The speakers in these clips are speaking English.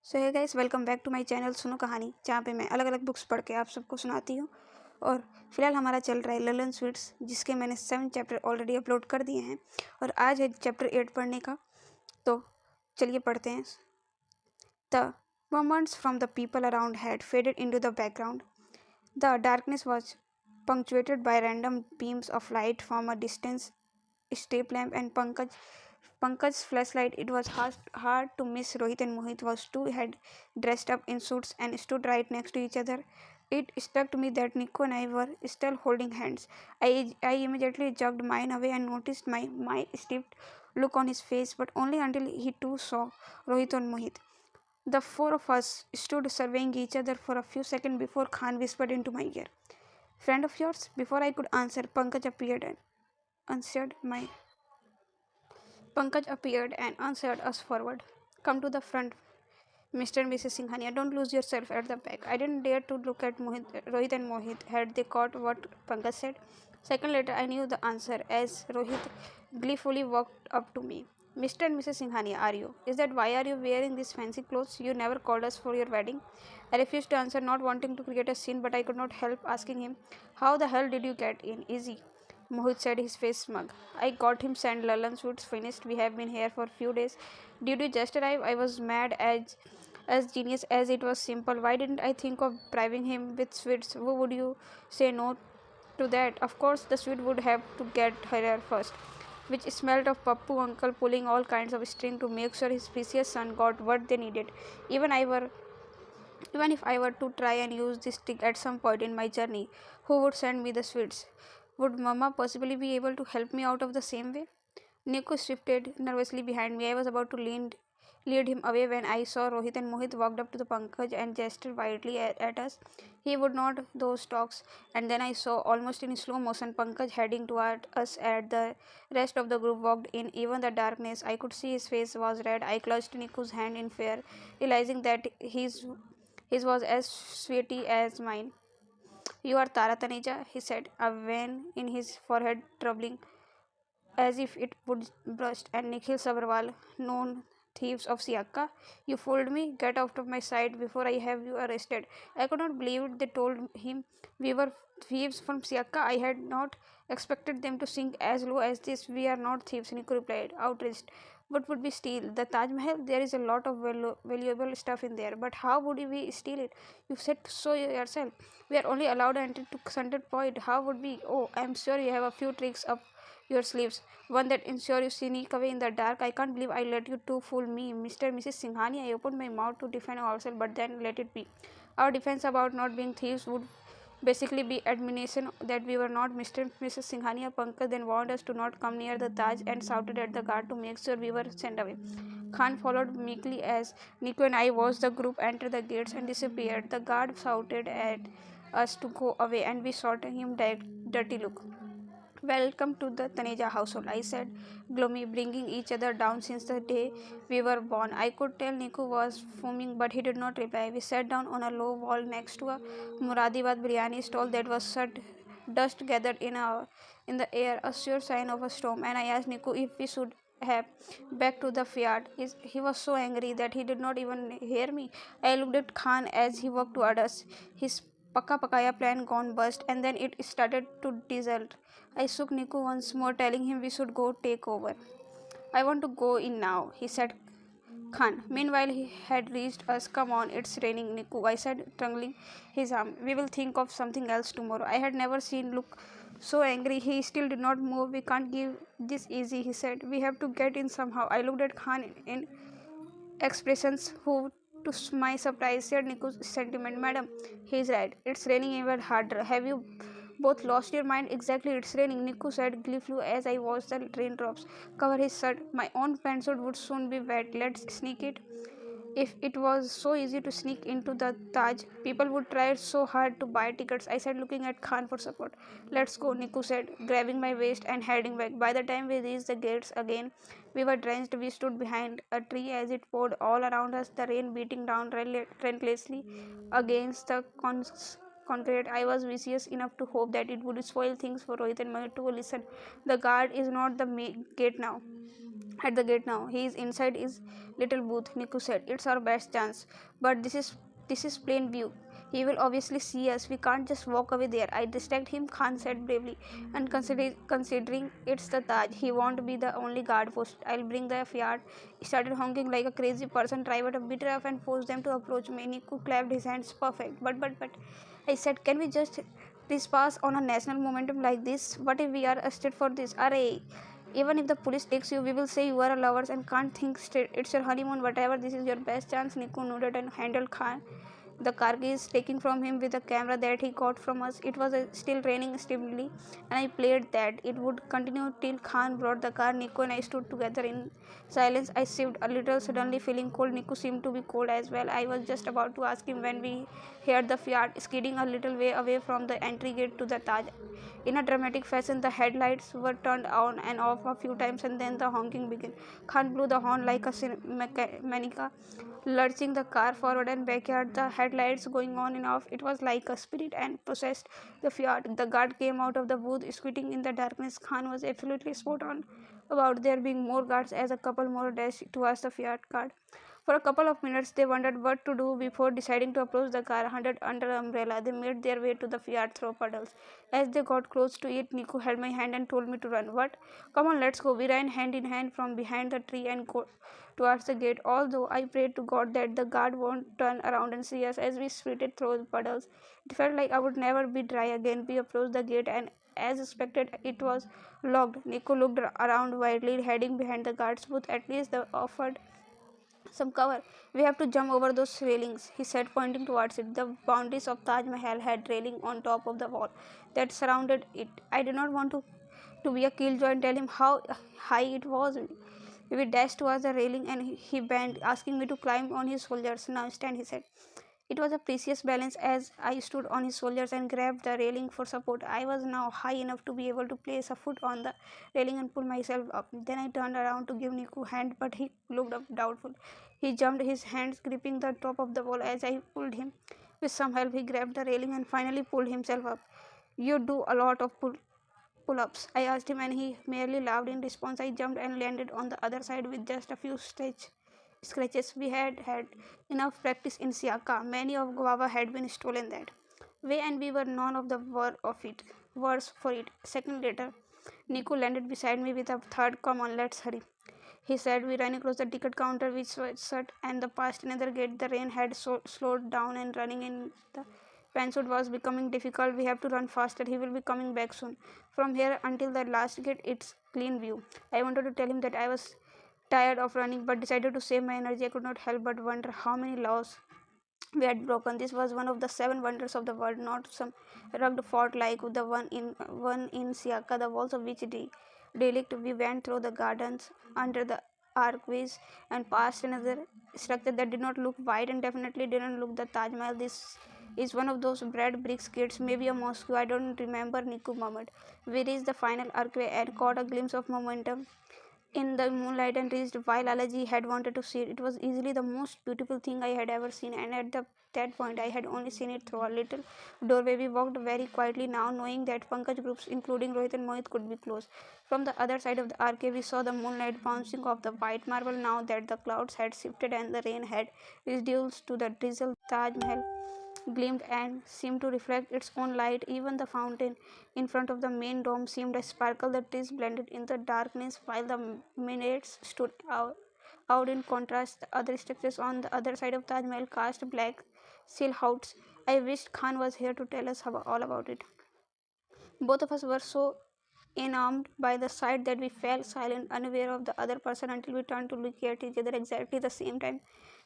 So hey guys, welcome back to my channel सुनो कहानी, जहाँ पे मैं अलग अलग बुक्स पढ़ के आप सबको सुनाती हूँ। और फिलहाल हमारा चल रहा है ललन स्वीट्स, जिसके मैंने 7 चैप्टर ऑलरेडी अपलोड कर दिए हैं और आज है चैप्टर 8 पढ़ने का। तो चलिए पढ़ते हैं। The moments from the people around had faded into the background. The darkness was punctuated by random beams of light from a distant street lamp and Pankaj's flashlight. It was hard to miss Rohit and Mohit was two had dressed up in suits and stood right next to each other. It struck me that Nico and I were still holding hands. I immediately jerked mine away and noticed my stiff look on his face, but only until he too saw Rohit and Mohit. The four of us stood surveying each other for a few seconds before Khan whispered into my ear, "Friend of yours?" Before I could answer, answered my Pankaj appeared and ushered us forward. "Come to the front, Mr. and Mrs. Singhania. Don't lose yourself at the back." I didn't dare to look at Rohit and Mohit. Had they caught what Pankaj said? Second later, I knew the answer as Rohit gleefully walked up to me. "Mr. and Mrs. Singhania, are you? Is that why are you wearing these fancy clothes? You never called us for your wedding." I refused to answer, not wanting to create a scene, but I could not help asking him, "How the hell did you get in? Easy." Mohit said, his face smug. "I got him sent Lallan suits finished. We have been here for a few days." "Did you just arrive?" I was mad as genius as it was simple. Why didn't I think of bribing him with sweets? Who would you say no to that? Of course, the sweet would have to get here first, which smelled of Pappu uncle pulling all kinds of string to make sure his precious son got what they needed. Even if I were to try and use this trick at some point in my journey, who would send me the sweets? Would Mama possibly be able to help me out of the same way? Nico shifted nervously behind me. I was about to lead him away when I saw Rohit and Mohit walked up to the Pankaj and gestured wildly at us. He would nod those talks, and then I saw, almost in slow motion, Pankaj heading toward us as the rest of the group walked in. Even the darkness, I could see his face was red. I clutched Niku's hand in fear, realizing that his was as sweaty as mine. "You are Tara Taneja," he said, a vein in his forehead troubling as if it would burst. "And Nikhil Sabharwal, known thieves of Siaka. You fooled me. Get out of my sight before I have you arrested." I could not believe it. They told him we were thieves from Siaka. I had not expected them to sink as low as this. "We are not thieves," Nico replied, outraged. "What would we steal? The Taj Mahal? There is a lot of valuable stuff in there. But how would we steal it? You said so yourself. We are only allowed entry to Sunday Point. How would we? Oh, I am sure you have a few tricks up your sleeves. One that ensure you sneak away in the dark. I can't believe I let you two fool me, Mr. and Mrs. Singhani." I opened my mouth to defend ourselves, but then let it be. Our defense about not being thieves would basically be admonition that we were not. Mr. and Mrs. Singhania Pankaj then warned us to not come near the Taj and shouted at the guard to make sure we were sent away. Khan followed meekly as Nico and I watched the group enter the gates and disappeared. The guard shouted at us to go away, and we shot him a dirty look. "Welcome to the Taneja household," I said, gloomy, bringing each other down since the day we were born. I could tell Niku was fuming, but he did not reply. We sat down on a low wall next to a Muradibad biryani stall that was shut. Dust gathered in the air, a sure sign of a storm, and I asked Niku if we should have back to the fiat. He was so angry that he did not even hear me. I looked at Khan as he walked toward us. His Pakka Pakaya plan gone bust, and then it started to dissolve. I shook Niku once more, telling him we should go take over. "I want to go in now," he said. Khan, meanwhile, he had reached us. "Come on, it's raining, Niku," I said, strangling his arm. "We will think of something else tomorrow." I had never seen look so angry. He still did not move. "We can't give this easy," he said. "We have to get in somehow." I looked at Khan in expressions who, to my surprise, shared Niku's sentiment. "Madam, he's right. It's raining even harder. Have you both lost your mind?" "Exactly, it's raining," Niku said gleefully as I watched the raindrops cover his shirt. "My own pantsuit would soon be wet. Let's sneak it." "If it was so easy to sneak into the Taj, people would try so hard to buy tickets," I said, looking at Khan for support. "Let's go," Niku said, grabbing my waist and heading back. By the time we reached the gates again, we were drenched. We stood behind a tree as it poured all around us, the rain beating down relentlessly against the concrete. I was vicious enough to hope that it would spoil things for Rohit and Mohit to listen. "The guard is not the gate now. at the gate now. He is inside his little booth, Niku said. It's our best chance. But this is plain view. He will obviously see us. We can't just walk away there. I distract him, Khan said bravely. And considering it's the Taj, he won't be the only guard post. I'll bring the Fiat. He started honking like a crazy person, driver a bit rough and forced them to approach me. Niku clapped his hands. Perfect. But I said, can we just trespass on a national momentum like this? What if we are arrested for this? Array. Even if the police takes you, we will say you are a lovers and can't think straight. It's your honeymoon, whatever. This is your best chance. Niku nodded and handled Khan the car keys taken from him with the camera that he got from us. It was still raining steadily, and I played that it would continue till Khan brought the car. Niku and I stood together in silence. I shivered a little, suddenly feeling cold. Niku seemed to be cold as well. I was just about to ask him when we heard the Fiat skidding a little way away from the entry gate to the Taj. In a dramatic fashion, the headlights were turned on and off a few times, and then the honking began. Khan blew the horn like a manica, lurching the car forward and backyard, the headlights going on and off. It was like a spirit and possessed the Fiat. The guard came out of the booth, squinting in the darkness. Khan was absolutely spot on about there being more guards as a couple more dashed towards the Fiat car. For a couple of minutes, they wondered what to do before deciding to approach the car huddled under the umbrella. They made their way to the Fiat through puddles. As they got close to it, Niku held my hand and told me to run. What? Come on, let's go. We ran hand in hand from behind the tree and go towards the gate, although I prayed to God that the guard won't turn around and see us as we sprinted through the puddles. It felt like I would never be dry again. We approached the gate and as expected, it was locked. Nico looked around wildly, heading behind the guard's booth. At least they offered some cover. We have to jump over those railings, he said, pointing towards it. The boundaries of Taj Mahal had railing on top of the wall that surrounded it. I did not want to be a killjoy and tell him how high it was. We dashed towards the railing and he bent, asking me to climb on his shoulders. Now stand, he said. It was a precious balance as I stood on his shoulders and grabbed the railing for support. I was now high enough to be able to place a foot on the railing and pull myself up. Then I turned around to give Niku a hand, but he looked up doubtful. He jumped, his hands gripping the top of the wall as I pulled him. With some help, he grabbed the railing and finally pulled himself up. You do a lot of pull-ups, I asked him, and he merely laughed in response. I jumped and landed on the other side with just a few scratches. We had had enough practice in Siaka. Many of guava had been stolen that way, and we were none of the worse for it. A second later, Nico landed beside me with a third. Come on, let's hurry, he said. We ran across the ticket counter, which was shut, and the past another gate. The rain had slowed down, and running in the pantsuit was becoming difficult. We have to run faster. He will be coming back soon. From here until the last gate, it's clean view. I wanted to tell him that I was tired of running, but decided to save my energy. I could not help but wonder how many laws we had broken. This was one of the seven wonders of the world, not some rugged fort like the one in Siaka, the walls of which derelict. We went through the gardens, under the archways, and past another structure that did not look wide and definitely didn't look the Taj Mahal. This is one of those red bricks gates, maybe a mosque. I don't remember, Niku murmured. We reached the final archway and caught a glimpse of momentum in the moonlight and reached while Alaji had wanted to see it. It was easily the most beautiful thing I had ever seen, and at that point I had only seen it through a little doorway. We walked very quietly now, knowing that Pankaj groups, including Rohit and Mohit, could be close. From the other side of the arcade, we saw the moonlight bouncing off the white marble. Now that the clouds had shifted and the rain had reduced to the drizzle, Taj Mahal gleamed and seemed to reflect its own light. Even the fountain in front of the main dome seemed a sparkle. The trees blended in the darkness while the minarets stood out in contrast. The other structures on the other side of Taj Mahal cast black silhouettes. I wished Khan was here to tell us all about it. Both of us were so enamored by the sight that we fell silent, unaware of the other person until we turned to look at each other exactly the same time.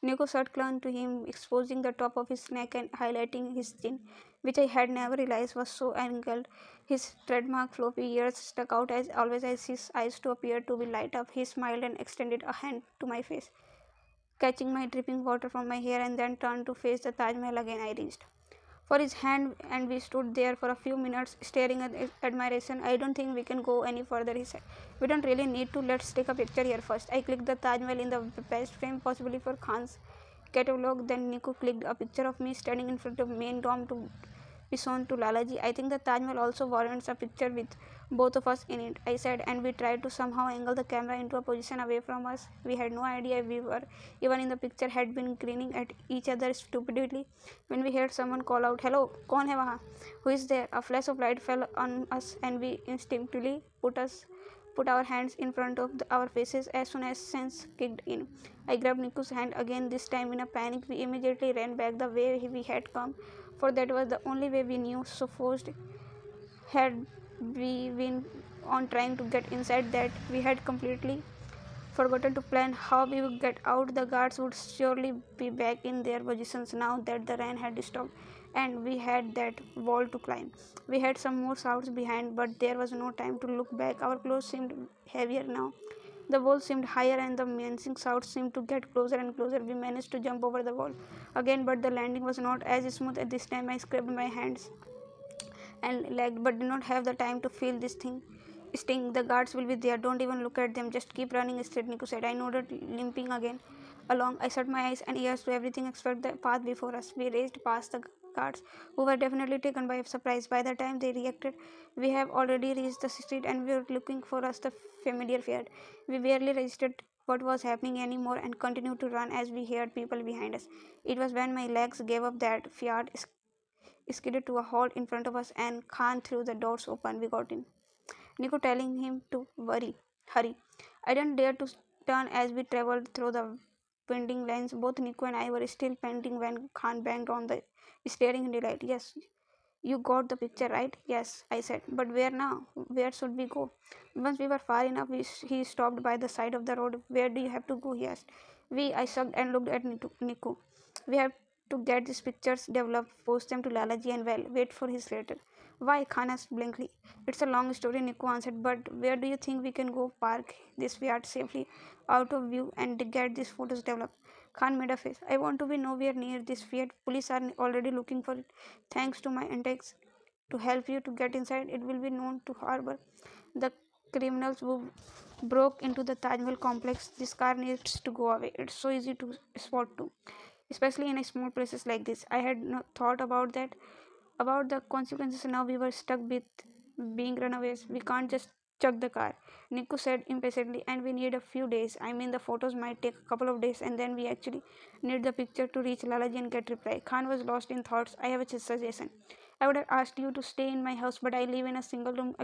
Nico's shirt clung to him, exposing the top of his neck and highlighting his chin, which I had never realized was so angled. His trademark floppy ears stuck out as always as his eyes too appeared to be light up. He smiled and extended a hand to my face, catching my dripping water from my hair, and then turned to face the Taj Mahal again. I reached for his hand, and we stood there for a few minutes staring at admiration. I don't think we can go any further, he said. We don't really need to. Let's take a picture here first. I clicked the Taj Mahal in the best frame possibly for Khan's catalog. Then Nico clicked a picture of me standing in front of the main dome we shown to Lalaji. I think the Taj Mahal also warrants a picture with both of us in it, I said, and we tried to somehow angle the camera into a position away from us. We had no idea we were even in the picture, had been grinning at each other stupidly when we heard someone call out, "Hello, kaun hai wahan? Who is there?" A flash of light fell on us and we instinctively put our hands in front of our faces as soon as sense kicked in. I grabbed Niku's hand again, this time in a panic. We immediately ran back the way we had come, for that was the only way we knew. So forced had we been on trying to get inside that we had completely forgotten to plan how we would get out. The guards would surely be back in their positions now that the rain had stopped, and we had that wall to climb. We had some more shouts behind, but there was no time to look back. Our clothes seemed heavier now. The wall seemed higher, and the menacing shouts seemed to get closer and closer. We managed to jump over the wall again, but the landing was not as smooth at this time. I scrubbed my hands and lagged, but did not have the time to feel this thing sting. The guards will be there. Don't even look at them. Just keep running straight, Niku said. I nodded, limping again along. I shut my eyes and ears to everything except the path before us. We raced past the guards, who were definitely taken by surprise. By the time they reacted, we have already reached the street and we were looking for us the familiar Fiat. We barely registered what was happening anymore and continued to run as we heard people behind us. It was when my legs gave up that Fiat skidded to a halt in front of us and Khan threw the doors open. We got in. Nico telling him to hurry. I didn't dare to turn as we traveled through the winding lanes. Both Nico and I were still panting when Khan banged on the steering delight. Yes, you got the picture right? Yes, I said. But where now? Where should we go? Once we were far enough, he stopped by the side of the road. Where do you have to go? He asked. I sucked and looked at Niku. We have to get these pictures developed, post them to Lalaji, and well, wait for his letter. Why? Khan asked blankly. It's a long story, Niku answered, but where do you think we can go park this yacht safely out of view and get these photos developed? Khan made a face. I want to be nowhere near this Fiat. Police are already looking for it. Thanks to my antics to help you to get inside, it will be known to harbor the criminals who broke into the Taj Mahal complex. This car needs to go away. It's so easy to spot too, especially in a small places like this. I had not thought about that, about the consequences. Now we were stuck with being runaways. We can't just chuck the car, Niku said impatiently, and we need a few days. I mean, the photos might take a couple of days, and then we actually need the picture to reach Lalaji and get reply. Khan was lost in thoughts. I have a suggestion. I would have asked you to stay in my house, but I live in a single room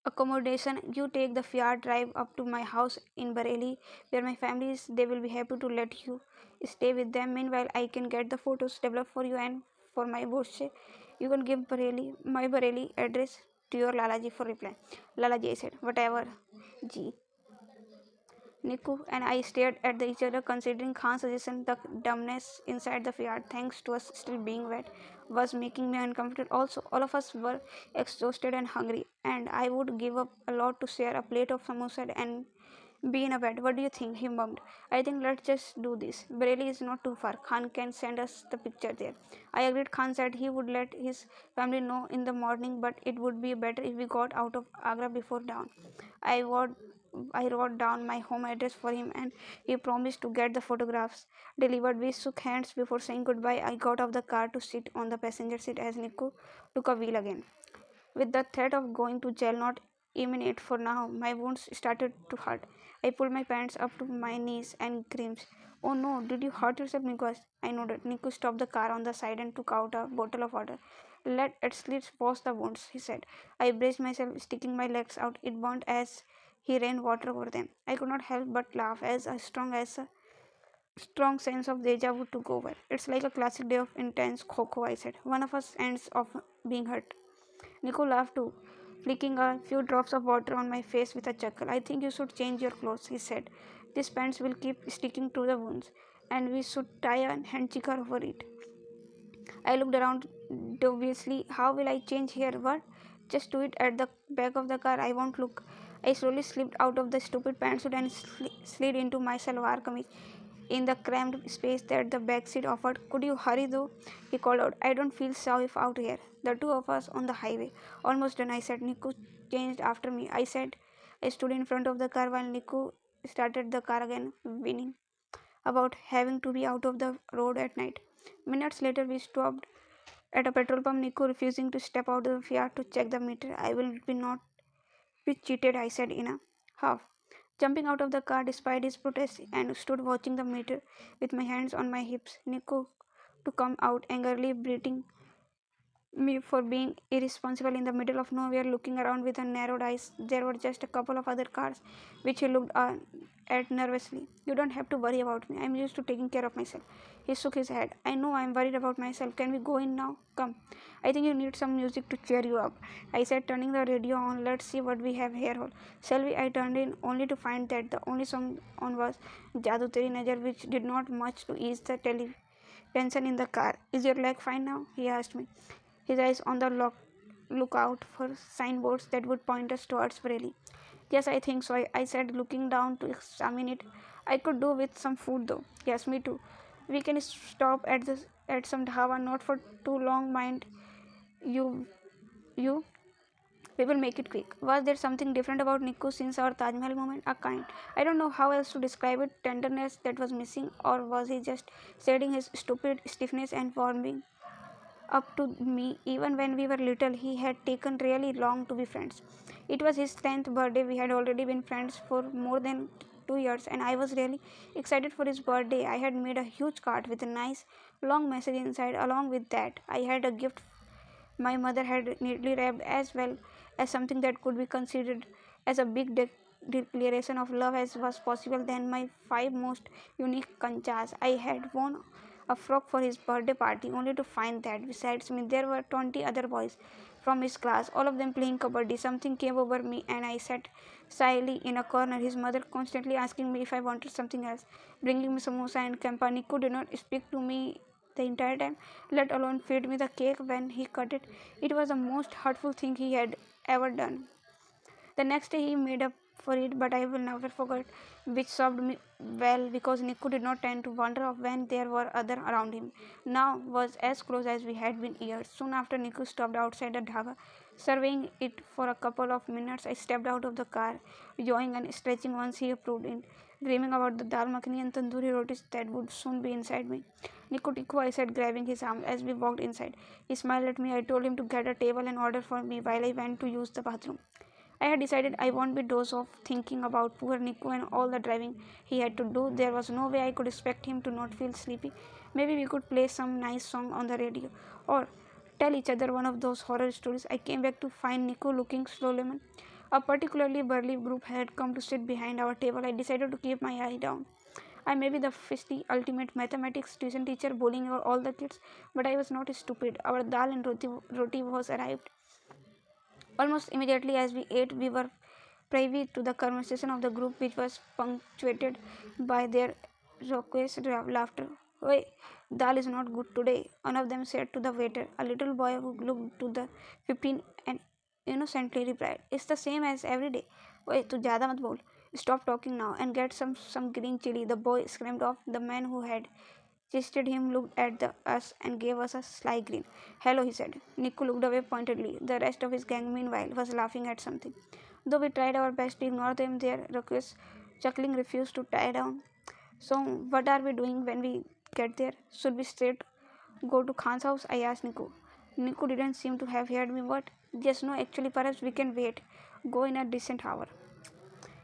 accommodation. You take the Fiat, drive up to my house in Bareilly, where my family is. They will be happy to let you stay with them. Meanwhile, I can get the photos developed for you, and for my birthday, you can give my Bareilly address to your Lalaji for reply. Lalaji, I said. Whatever. G. Niku and I stared at each other, considering Khan's suggestion. The dumbness inside the Fiat, thanks to us still being wet, was making me uncomfortable. Also, all of us were exhausted and hungry, and I would give up a lot to share a plate of samosa and be in a bed. What do you think? He mumbled. I think let's just do this. Bareilly is not too far. Khan can send us the picture there. I agreed. Khan said he would let his family know in the morning, but it would be better if we got out of Agra before dawn. I would I wrote down my home address for him and he promised to get the photographs delivered. We shook hands before saying goodbye. I got off the car to sit on the passenger seat as Nico took a wheel again. With the threat of going to jail not imminent for now, my wounds started to hurt. I pulled my pants up to my knees and screamed, "Oh no, did you hurt yourself, Nico?" I nodded. Nico stopped the car on the side and took out a bottle of water. Let at least wash the wounds, he said. I braced myself, sticking my legs out. It burned as he rained water over them. I could not help but laugh as a strong sense of deja vu took over. It's like a classic day of intense kho, I said. One of us ends up being hurt. Nico laughed too, flicking a few drops of water on my face with a chuckle. I think you should change your clothes, he said. These pants will keep sticking to the wounds, and we should tie a handkerchief over it. I looked around dubiously. How will I change here? What? Just do it at the back of the car. I won't look. I slowly slipped out of the stupid pantsuit and slid into my salwar kameez in the cramped space that the back seat offered. Could you hurry though? He called out. I don't feel safe out here. The two of us on the highway. Almost done, I said. Niku changed after me. I stood in front of the car while Niku started the car again, whining about having to be out of the road at night. Minutes later, we stopped At a petrol pump, Nico refusing to step out of the car to check the meter. I will be not be cheated, I said in a half. Jumping out of the car despite his protest and stood watching the meter with my hands on my hips. Nico to come out angrily breathing me for being irresponsible in the middle of nowhere, looking around with a narrowed eyes. There were just a couple of other cars, which he looked at nervously. You don't have to worry about me. I'm used to taking care of myself. He shook his head. I know I'm worried about myself. Can we go in now? Come. I think you need some music to cheer you up. I said, turning the radio on. Let's see what we have here. Shall we? I turned in only to find that the only song on was Jadoo Teri Najar, which did not much to ease the tension in the car. Is your leg fine now? He asked me, his eyes on the lookout for signboards that would point us towards Bareilly. Yes, I think so, I said, looking down to examine it. I could do with some food though. Yes, me too. We can stop at some dhaba, not for too long, mind you. You. We will make it quick. Was there something different about Niku since our Taj Mahal moment? A kind. I don't know how else to describe it. Tenderness that was missing, or was he just shedding his stupid stiffness and warming up to me. Even when we were little, he had taken really long to be friends. It was his 10th birthday. We had already been friends for more than 2 years, and I was really excited for his birthday. I had made a huge card with a nice long message inside. Along with that, I had a gift my mother had neatly wrapped, as well as something that could be considered as a big declaration of love as was possible. Then my five most unique kanchas. I had worn a frock for his birthday party, only to find that besides me there were 20 other boys from his class, all of them playing kabaddi. Something came over me and I sat shyly in a corner, his mother constantly asking me if I wanted something else, bringing me samosa and kampa. Niku did not speak to me the entire time, let alone feed me the cake when he cut it. It was the most hurtful thing he had ever done. The next day he made up for it, but I will never forget, which served me well because Niku did not tend to wander off when there were other around him. Now was as close as we had been years. Soon after Niku stopped outside the dhaba, surveying it for a couple of minutes. I stepped out of the car, yawning and stretching once he approved it, dreaming about the dal makhani and tandoori rotis that would soon be inside me. Niku Tiku, I said, grabbing his arm as we walked inside. He smiled at me. I told him to get a table and order for me while I went to use the bathroom. I had decided I won't be dose off thinking about poor Niku and all the driving he had to do. There was no way I could expect him to not feel sleepy. Maybe we could play some nice song on the radio or tell each other one of those horror stories. I came back to find Niku looking slow lemon. A particularly burly group had come to sit behind our table. I decided to keep my eye down. I may be the fisty ultimate mathematics tuition teacher bullying all the kids, but I was not stupid. Our dal and roti was arrived. Almost immediately as we ate, we were privy to the conversation of the group, which was punctuated by their raucous laughter. Oi, dal is not good today, one of them said to the waiter. A little boy who looked to the 15 and innocently replied, It's the same as every day. Oi, tu zyada mat bol. Stop talking now and get some green chili. The boy screamed off. The man who had chased him looked at us and gave us a sly grin. Hello, he said. Niku looked away pointedly. The rest of his gang, meanwhile, was laughing at something. Though we tried our best to ignore them, their raucous chuckling refused to die down. So, what are we doing when we get there? Should we straight go to Khan's house? I asked Niku. Niku didn't seem to have heard me. What? Yes, no, actually, perhaps we can wait. Go in a decent hour.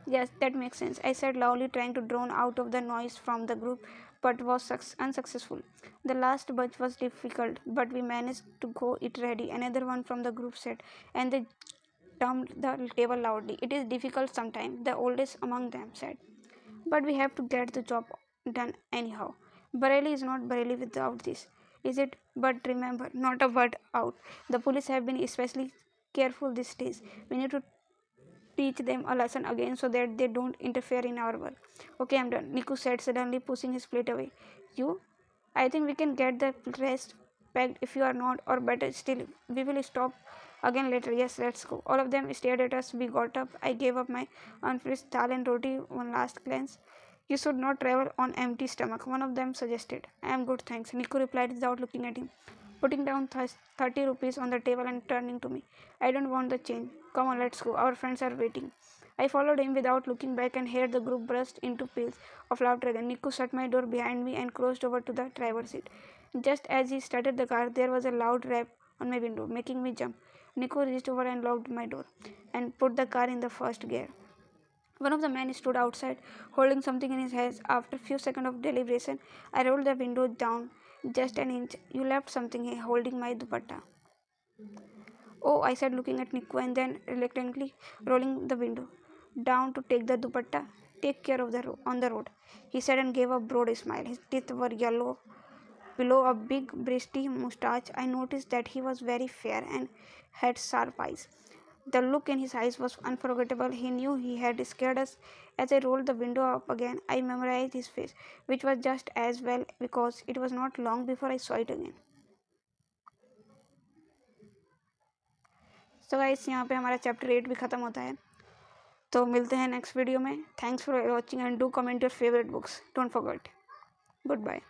Yes, that makes sense, I said loudly, trying to drown out of the noise from the group, but was unsuccessful. The last batch was difficult, but we managed to go it ready, another one from the group said, and they thumped the table loudly. It is difficult sometimes, the oldest among them said. But we have to get the job done anyhow. Bareilly is not Bareilly without this, is it? But remember, not a word out. The police have been especially careful these days. We need to teach them a lesson again so that they don't interfere in our work. Okay, I'm done, Niku said, suddenly pushing his plate away. You? I think we can get the rest packed if you are not, or better still, we will stop again later. Yes, let's go. All of them stared at us. We got up. I gave up my unfinished dal and roti one last glance. You should not travel on empty stomach, one of them suggested. I am good, thanks, Niku replied without looking at him, putting down 30 rupees on the table and turning to me. I don't want the change. Come on, let's go. Our friends are waiting. I followed him without looking back and heard the group burst into peals of laughter again. Niku shut my door behind me and crossed over to the driver's seat. Just as he started the car, there was a loud rap on my window, making me jump. Niku reached over and locked my door and put the car in the first gear. One of the men stood outside, holding something in his hands. After a few seconds of deliberation, I rolled the window down just an inch. You left something here, holding my dupatta. Oh, I said, looking at Niku and then reluctantly rolling the window down to take the dupatta. Take care of on the road, he said and gave a broad smile. His teeth were yellow below a big bristly moustache. I noticed that he was very fair and had sharp eyes. The look in his eyes was unforgettable. He knew he had scared us. As I rolled the window up again, I memorized his face, which was just as well because it was not long before I saw it again. So guys, यहाँ पे हमारा chapter 8 भी ख़त्म होता है. तो मिलते हैं नेक्स्ट वीडियो में. Thanks for watching and do comment your favourite books. Don't forget. Good bye.